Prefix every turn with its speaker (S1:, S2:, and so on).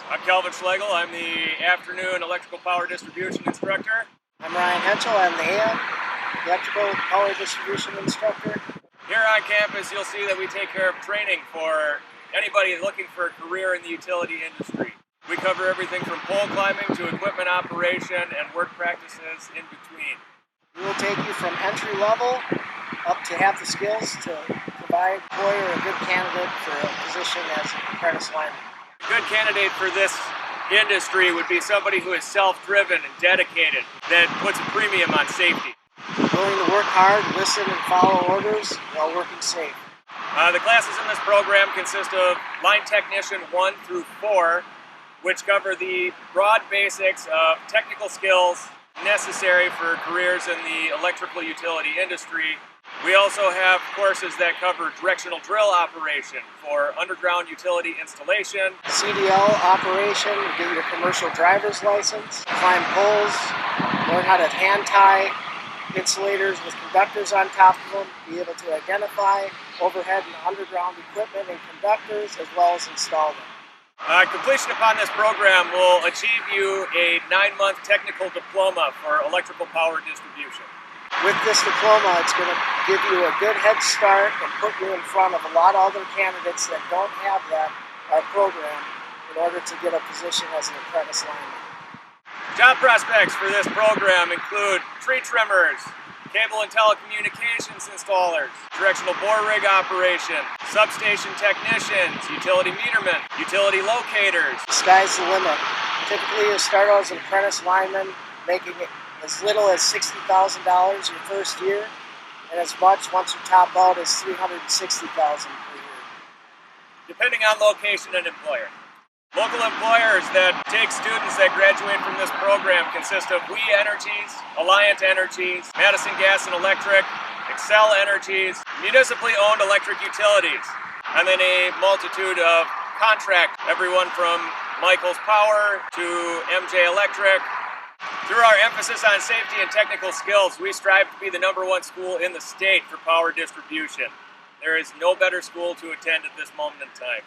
S1: I'm Calvin Schlegel. I'm the afternoon electrical power distribution instructor.
S2: I'm Ryan Henschel. I'm the AM electrical power distribution instructor.
S1: Here on campus, you'll see that we take care of training for anybody looking for a career in the utility industry. We cover everything from pole climbing to equipment operation and work practices in between.
S2: We will take you from entry level up to have the skills to provide employer a good candidate for a position as an apprentice lineman.
S1: A good candidate for this industry would be somebody who is self-driven and dedicated, that puts a premium on safety.
S2: Willing to work hard, listen, and follow orders while working safe.
S1: The classes in this program consist of line technician 1 through 4, which cover the broad basics of technical skills necessary for careers in the electrical utility industry. We also have courses that cover directional drill operation for underground utility installation,
S2: CDL operation, get your commercial driver's license, climb poles, learn how to hand tie insulators with conductors on top of them, be able to identify overhead and underground equipment and conductors, as well as install them.
S1: Completion upon this program will achieve you a 9-month technical diploma for electrical power distribution.
S2: With this diploma, it's going to give you a good head start and put you in front of a lot of other candidates that don't have that program in order to get a position as an apprentice lineman.
S1: Job prospects for this program include tree trimmers, cable and telecommunications installers, directional bore rig operation, substation technicians, utility metermen, utility locators.
S2: The sky's the limit. Typically, you start out as an apprentice lineman, making it as little as $60,000 your first year, and as much once you top out as $360,000 per year.
S1: Depending on location and employer. Local employers that take students that graduate from this program consist of We Energies, Alliant Energies, Madison Gas and Electric, Excel Energies, municipally owned electric utilities, and then a multitude of contract, everyone from Michael's Power to MJ Electric. Through our emphasis on safety and technical skills, we strive to be the #1 school in the state for power distribution. There is no better school to attend at this moment in time.